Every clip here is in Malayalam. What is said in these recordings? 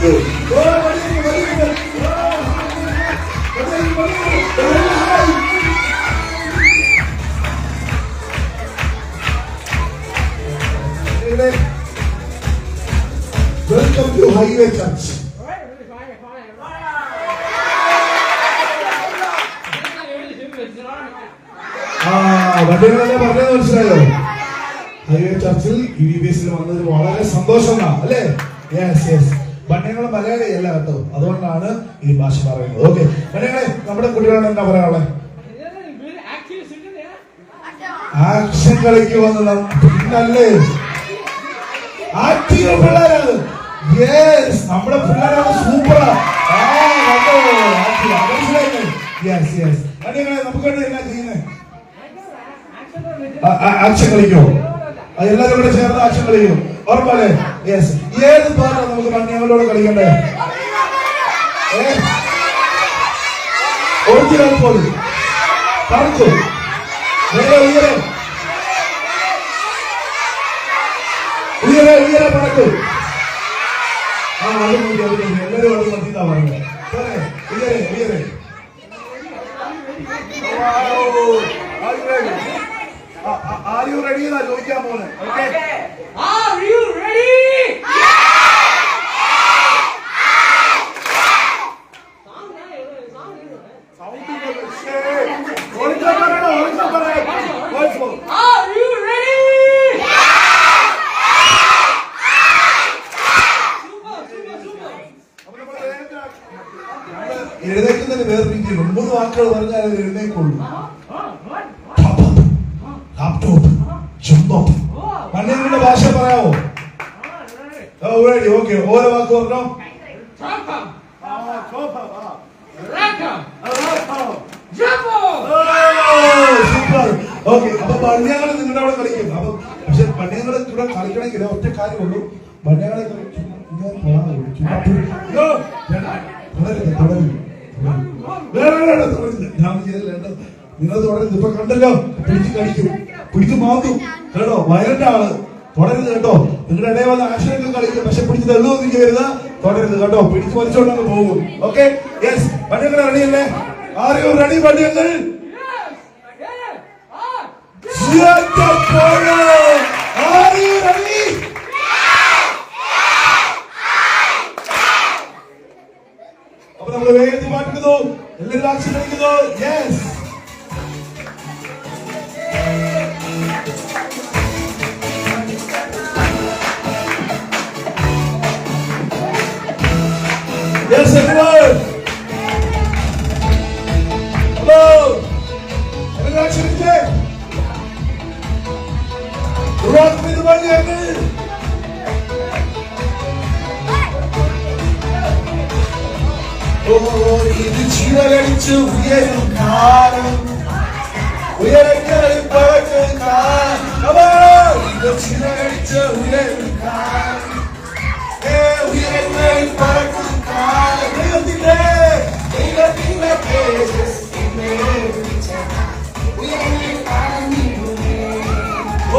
Welcome to Highway Church. വണ്ടികളെല്ലാം പറഞ്ഞത് മനസ്സിലായോ? ഹൈവേ ചർച്ചിൽ UVBSൽ വന്നത് വളരെ സന്തോഷമാണ് അല്ലേ? Yes yes. വണ്ടികളെ മലയാളിയല്ല കേട്ടോ, അതുകൊണ്ടാണ് ഈ ഭാഷ പറയുന്നത്. ഓക്കെ വണ്ടികളെ, നമ്മുടെ കുട്ടികളോട് എന്താ പറയാനുള്ളത്? ആക്ഷൻ കളിക്ക് വന്നത് പിന്നല്ലേ ആക്റ്റീവ് പിള്ളേരാണ്. യെസ്, നമ്മുടെ പിള്ളേരാണ് സൂപ്പറാ. Yes yes. വണ്ടികളെ നമുക്ക് എന്നാ ചെയ്യുന്നത്? ആക്ഷൻ കളിക്കോ? എല്ലാരും കൂടെ ചേർന്ന് ആക്ഷൻ കളിക്കും ഉറപ്പല്ലേ? യെസ്. ഏത് പാട്ടാണ് നമുക്ക് മണ്ണിയവരോട് കളിക്കണ്ടേ? ഒറിജിനൽ പോലെ പറക്കൂ, ഉയരെ ഉയരെ ഉയരെ ഉയരെ പറക്കൂ. അത് മതി, അത് മതി. എല്ലാരും അത് മതിന്നാ പറഞ്ഞത്. ഉയരെ ഉയരെ. Are you ready? എന്നാ ചോദിക്കാൻ പോകുന്നത്. Okay. Are you ready? എഴുന്നേക്കുന്നതിന് വേറെ രീതിയിൽ 9 വാക്കുകൾ പറഞ്ഞാൽ അത് എഴുന്നേക്കുള്ളൂ. മണ്ണിന്റെ ഭാഷ പറയാമോ? ഓക്കെ, ഓരോ വാക്ക് പറഞ്ഞോ. സൂപ്പർ. ഓക്കെ, അപ്പൊ മണ്ണിയങ്ങൾ നിങ്ങളുടെ അവിടെ കളിക്കും. അപ്പൊ പക്ഷെ മണ്ണിയങ്ങൾ ഇവിടെ കളിക്കണമെങ്കിൽ ഒറ്റ കാര്യമുള്ളൂ, മണ്ണിയങ്ങളെ ഞാൻ ചെയ്തില്ല. നിങ്ങൾ തുടരുത്. ഇപ്പൊ കണ്ടല്ലോ, പിടിച്ച് കളിക്കും, പിടിച്ച് മാത്തും കേട്ടോ. വയലന്റ് ആള് തുടരുത് കേട്ടോ. നിങ്ങളുടെ ഇടയിൽ വന്ന ആക്ഷനൊക്കെ കളിക്കും, പക്ഷെ പിടിച്ച് തെള്ളുവൊന്നും ചെയ്യരുത്. തുടരുത് കേട്ടോ, പിടിച്ച് വലിച്ചോണ്ടങ്ങ് പോകും. Okay yes. വണ്ടികൾ റെഡിയല്ലേ? ആർ യു റെഡി വണ്ടികൾ? അപ്പൊ നമ്മൾ വേഗത്തിൽ പാട്ടിക്കുന്നു, എല്ലാവരും ആക്ഷൻ കളിക്കുന്നു. Yes. Yes, everyone. Hello. Everyone action today. Rock with the money again. Oh, ഇത് ചിറകടിച്ച് ഉയരും കാലം, ഉയരങ്ങളിൽ പറക്കും കാലം. ഇത് ചിറകടിച്ച് ഉയരും കാലം, ഉയരങ്ങളിൽ പറക്കും കാലം. ദൈവത്തിന്റെ ദൈവത്തിന്റെ തേജസ്സിനെ ഉയരങ്ങളിൽ കാണുന്നിടുമേ. ഓ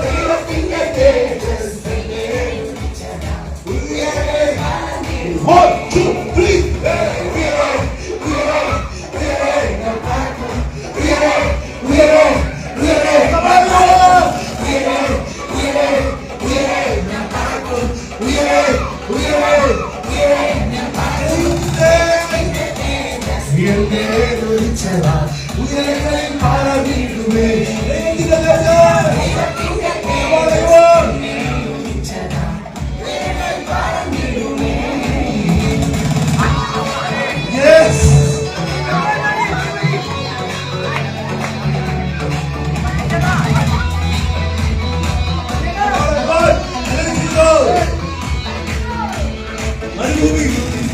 ദൈവത്തിന്റെ തേജസ്സിനെ ഉയരങ്ങളിൽ കാണുന്നിടുമേ. 1 2 3 ഉയരങ്ങളിൽ പാറവിടുമേ.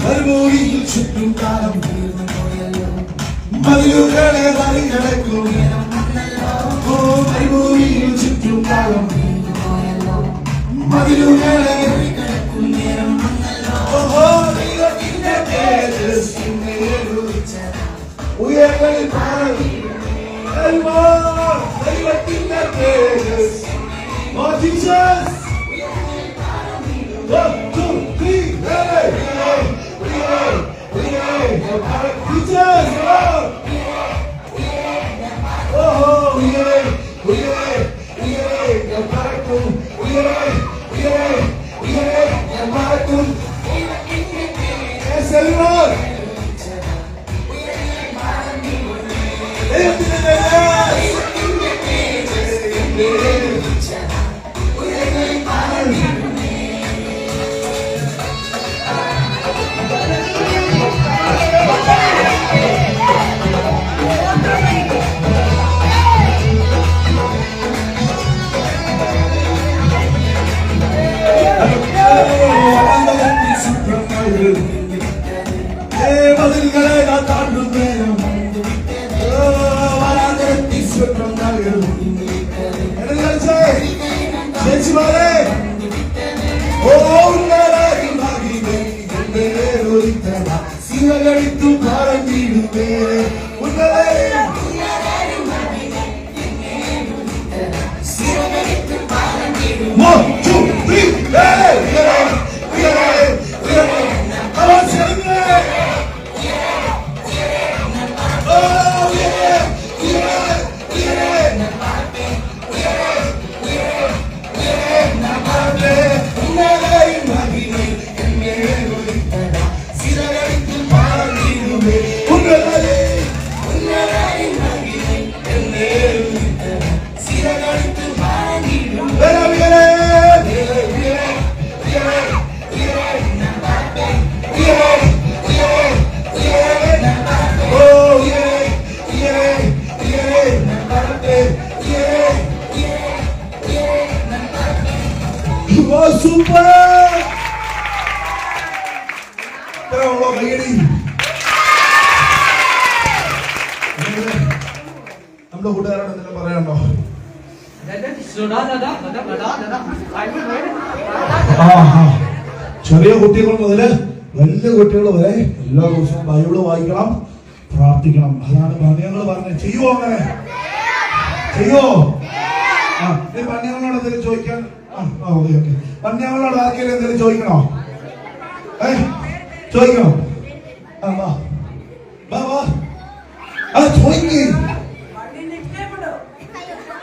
മരുഭൂമിയിൽ ചുറ്റും കാലം മതിലുകളെ മറികടക്കും. ഓ മരുഭൂമിയിൽ ചുറ്റും കാലം മതിലുകളെ ഉയരങ്ങളിൽ ദൈവത്തിന്റെ തേജസ്. Oh Jesus. 1 2 3 ready. Teachers, come on. Oh, yeah. Yes, everyone. സിംഹകടിത്തു പറഞ്ഞിടുമേ ഉന്നതേ One, two, three, hey! Come on, celebrate! Oh, yeah! Super! Pero കൈയടി നമ്മുടെ കൂട്ടുകാരോട് എന്തെങ്കിലും പറയാനുണ്ടോ? ചെറിയ കുട്ടികൾ മുതല് വലിയ കുട്ടികൾ വരെ എല്ലാ ദിവസവും ബൈബിള് വായിക്കണം, പ്രാർത്ഥിക്കണം. അതാണ് പണ്യങ്ങൾ പറഞ്ഞത്. ചെയ്യുവോ അങ്ങനെ? ചെയ്യുവോ? പണ്യങ്ങളോട് എന്തെങ്കിലും ചോദിക്കാൻ? ഓക്കെ. പണ്യങ്ങളോട് ആർക്കെങ്കിലും എന്തെങ്കിലും ചോദിക്കണോ? ചോദിക്കണോ? ചോദിക്കേ.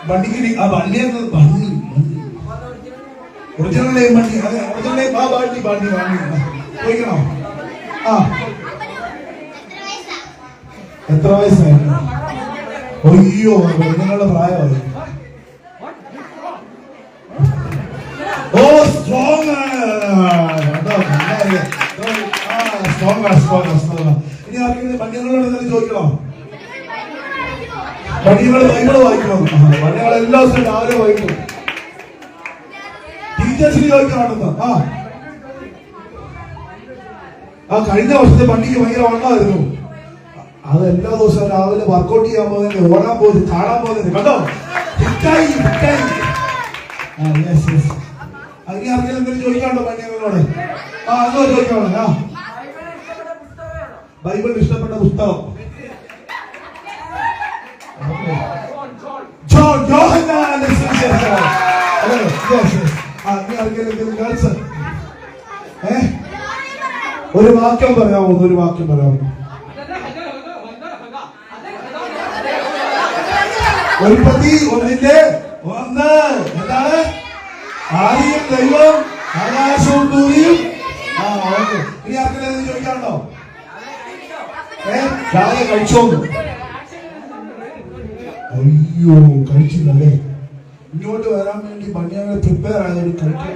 വണ്ടിക്ക് ഒറിജിനലേ വണ്ടി, അതെ ഒറിജിനലേ വണ്ടി ചോദിക്കണോ? എത്ര വയസ്സായി? അയ്യോ, നിങ്ങളുടെ പ്രായമായി. ഓ സ്ട്രോങ് ഇനി ആർക്കെങ്കിലും പണ്യങ്ങളോട് എന്തെങ്കിലും ചോദിക്കണോ? പണ്യങ്ങൾ ബൈബിള് വായിക്കണം. പണ്യങ്ങൾ എല്ലാ ദിവസവും രാവിലെ വായിക്കും. ടീച്ചേഴ്സിന് ചോദിക്കണമെന്ന്. കഴിഞ്ഞ വർഷത്തെ പണ്ടിക്ക് ഭയങ്കര വണ്ണമായിരുന്നു. അത് എല്ലാ ദിവസവും രാവിലെ വർക്കൗട്ട് ചെയ്യാൻ പോകുന്നതിന്, ഓടാൻ പോകുന്നത്, ചാടാൻ പോകുന്നതിന് കണ്ടോ? ഹിറ്റായി. അതിന് ആർക്കെങ്കിലും എന്തെങ്കിലും ചോദിക്കാണ്ടോ പണ്യങ്ങളോട്? എന്തോ ചോദിക്കാണോ? ബൈബിൾ ഇഷ്ടപ്പെട്ട പുസ്തകം ഒരു വാക്യം പറയാമോ? ഒരു വാക്യം പറയാമോ? ഉൽപ്പത്തി 1:1 എന്താണ്? ആദിയിൽ ദൈവം ആകാശവും ഭൂമിയും. ഓക്കെ. ഇനി ആർക്കെങ്കിലും ചോദിക്കാറുണ്ടോ? രാവിലെ കഴിച്ചോന്നു? അയ്യോ, കഴിച്ചില്ലല്ലേ? ഇങ്ങോട്ട് വരാൻ വേണ്ടി പണ്യങ്ങളെ പ്രിപ്പയർ ആയതൊരു കഴിക്കാൻ.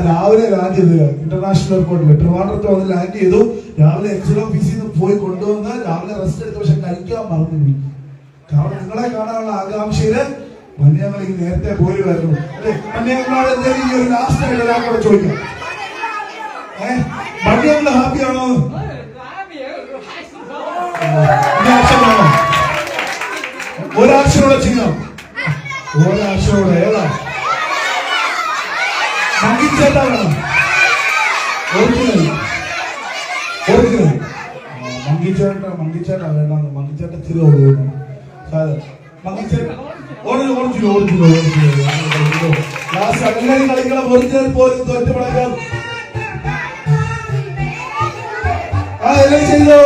രാവിലെ ലാൻഡ് ചെയ്ത് ഇന്റർനാഷണൽ എയർപോർട്ടിൽ ട്രിവാൻഡ്രത്ത് വന്ന് ലാൻഡ് ചെയ്തു. രാവിലെ എക്സൽ ഓഫീസിൽ നിന്ന് പോയി കൊണ്ടുവന്ന് രാവിലെ റെസ്റ്റ് എടുത്തു. പക്ഷെ കഴിക്കാൻ മറന്നു. കാരണം നിങ്ങളെ കാണാനുള്ള ആകാംക്ഷയില് പണ്യങ്ങൾ നേരത്തെ പോയി വരുന്നു. അല്ലെ? പണ്യങ്ങളോട് എന്തെങ്കിലും ഒരു ലാസ്റ്റ് ആയിട്ട് ഒരാളോട് ചോദിക്കാം. പണ്യങ്ങൾ ഹാപ്പിയാണോ? ഒരാഴ്ചയോടെ ചെയ്യാം. ഒരാഴ്ചയോടെ ഏതാ? മങ്കിച്ചേട്ടാ വേണം. മങ്കിച്ചേട്ടാ വേണം. മങ്കിച്ചേട്ട തിരി ഓടുന്നു. എല്ലാരും കളിക്കണം. ഒറിജിനൽ പോലും തോറ്റുപടക്കാം. എല്ലാവരും ചെയ്തോ.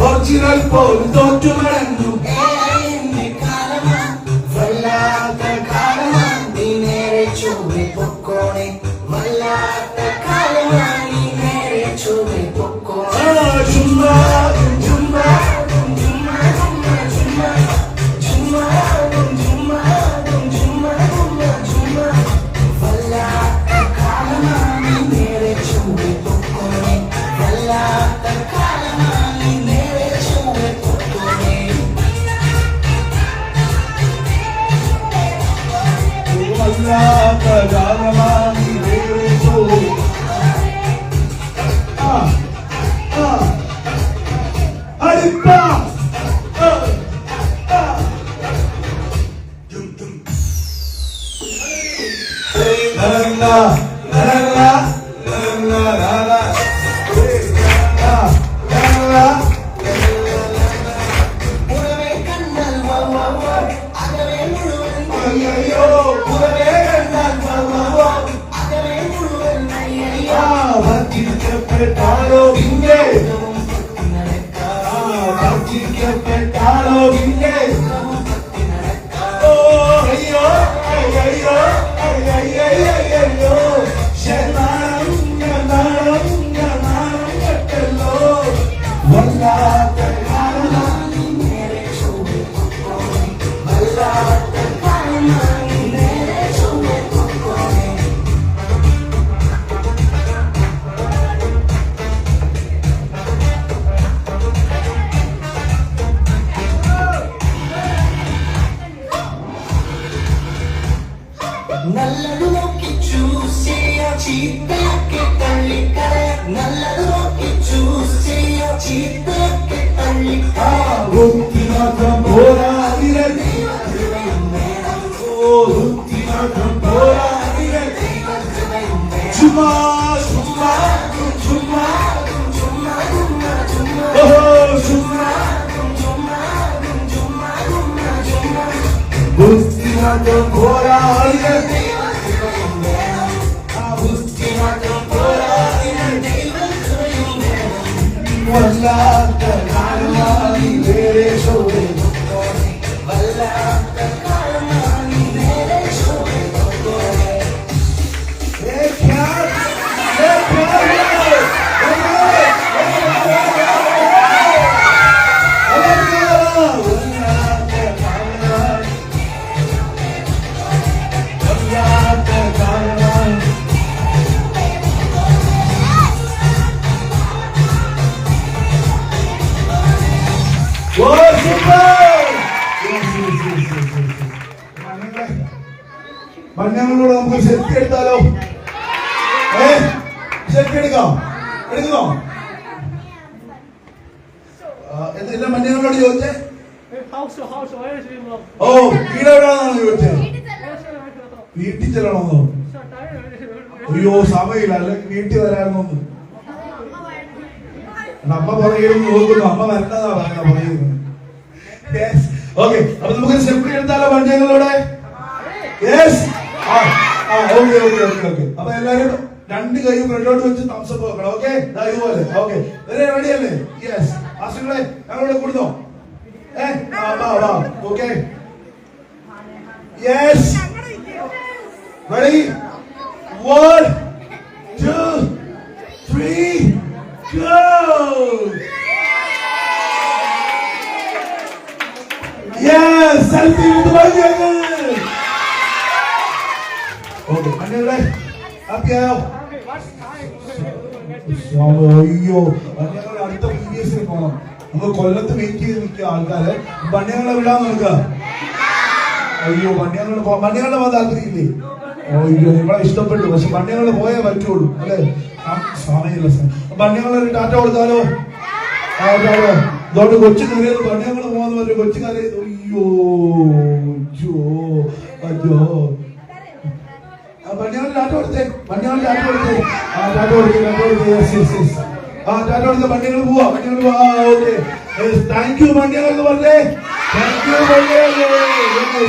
ഒറിജിനൽ പോലും തോറ്റു മടങ്ങും. വല്ലാത്ത കാലമാ നീ നേരെ ചൊവ്വെ പൊക്കോണേ. വല്ലാത്ത കാലമാ നീ നേരെ ചൊവ്വെ പൊക്കോണേ. ചുമ്മാ ജുമ്മാ ജുമ്മാ ജുമ്മാ ജുമ്മാ ജുമ്മാ ജുമ്മാ ജുമ്മാ ജുമ്മാ. വല്ലാത്ത കാലമാ നീ നേരെ ചൊവ്വെ പൊക്കോണേ. വല്ലാത്ത കാലമാ നീ നേരെ ചൊവ്വെ പൊക്കോണേ. വല്ലാത്ത കാലമായി വേറിട്ടു. അടിപ്പ പുറമേ കണ്ടാൽ വാ വാ വാ അകമേ മുഴുവൻ അയ്യോ പുറമേ കണ്ടാൽ അകമേ മുഴുവൻ അയ്യയ്യോ. ഭർജിക്കപ്പെട്ടാലോ പിന്നെ ഭർജിക്കപ്പെട്ടാലോ പിന്നെ ഓ അയ്യോ അയ്യോ അയ്യോ ശരണം ഞാനാണം കെട്ടല്ലോ. വല്ലാത്ത കാലമാ നീ നേരെ ചൊവ്വെ പൊക്കോണേ. വല്ലാത്ത കാലമാ നീ നേരെ ചൊവ്വെ പൊക്കോണേ. നല്ലത് നോക്കി ചൂസ് ചെയ്യാ ചീത്തയൊക്കെ തള്ളിക്കളയാ. നല്ലത് നോക്കി ചൂസ് ചെയ്യാ ചീത്തയൊക്കെ തള്ളിക്കളയാ. ബുദ്ധി മാത്രം പോരാ വിരൽ. ഓ ബുദ്ധി മാത്രം പോരാ വിരൽ. ചുമ്മാ ചുമ്മാ ചുമ്മാ ഓഹോ ചുമ്മാ ബുദ്ധി മാത്രം പോരാ വിരൽ. ബുദ്ധി മാത്രം പോരാ വിരൽ. വല്ലാത്ത കാലമായി വേറെ ശോഭ. വല്ലാത്ത കാലമാ നീ നേരെ ചൊവ്വെ പൊക്കോണേ. മഞ്ഞങ്ങളോട് നമുക്ക് സെൽഫി എടുത്താലോ? സെൽഫി എടുക്കാം. എടുക്കുന്നോ? എല്ലാം മഞ്ഞങ്ങളോട് ചോദിച്ചേ. ഓ വീട് എവിടെയാണെന്നാണ് ചോദിച്ചേ. വീട്ടിൽ ചെല്ലണമെന്നോ? അയ്യോ സമയമില്ല, അല്ലെങ്കിൽ വീട്ടിൽ വരാമെന്നൊന്ന്. അമ്മ പറയുന്നു നോക്കുന്നു. അമ്മ വരണ്ടതാ പറയുന്നത്. ഓക്കെ, അപ്പൊ നമുക്ക് സെൽഫി എടുത്താലോ മഞ്ഞങ്ങളോടെ? Yes. Okay okay okay okay. അപ്പൊ എല്ലാരും രണ്ട് കൈ ഫ്രണ്ടോട്ട് വെച്ച് തംസപ്പ് വെക്കണം. ഓക്കെ, ഇതുപോലെ. ഓക്കെ, റെഡിയല്ലേ? യെസ്. ആശുകളെ ഞങ്ങളോട് കൊടുത്തോ. Okay, yes. Ready? 1 2 3 go. Yes, selfie with the മഞ്ഞങ്ങൾ. ഓക്കെ, മഞ്ഞങ്ങളെ ഹാപ്പി ആയോ? അയ്യോ, മഞ്ഞങ്ങൾ അടുത്ത PVS പോകണം. നമ്മൾ കൊല്ലത്ത് വെയിറ്റ് ചെയ്ത് നിൽക്കുക ആൾക്കാരെ. മഞ്ഞങ്ങളെ വിടാൻ നോക്കുക. അയ്യോ, മഞ്ഞങ്ങളുടെ പോകാൻ താല്പര്യമില്ലേ? അയ്യോ, നിങ്ങളെ ഇഷ്ടപ്പെട്ടു. പക്ഷെ മഞ്ഞങ്ങളെ പോയേ പറ്റുള്ളൂ അല്ലേ? സമയമില്ല. മഞ്ഞങ്ങളെ ടാറ്റ കൊടുത്താലോ? ഇതോട്ട് കൊച്ചു കരയത് പണിയങ്ങൾ പോകാന്ന് പറഞ്ഞു കൊച്ചു കരയത്. അയ്യോ അയ്യോ അയ്യോ. പണിയാൾ ടാറ്റ കൊടുത്തേ, പണിയാൾ ടാറ്റ കൊടുത്തേ. ആ ടാറ്റ കൊടുത്തേ, ടാറ്റ കൊടുത്തേ. Yes yes yes. ആ ടാറ്റ കൊടുത്ത പണിയങ്ങൾ പോവാ, പണിയങ്ങൾ പോവാ. ഓക്കെ, താങ്ക് യു പണിയങ്ങൾ എന്ന് പറഞ്ഞേ. Thank you പണിയങ്ങൾ.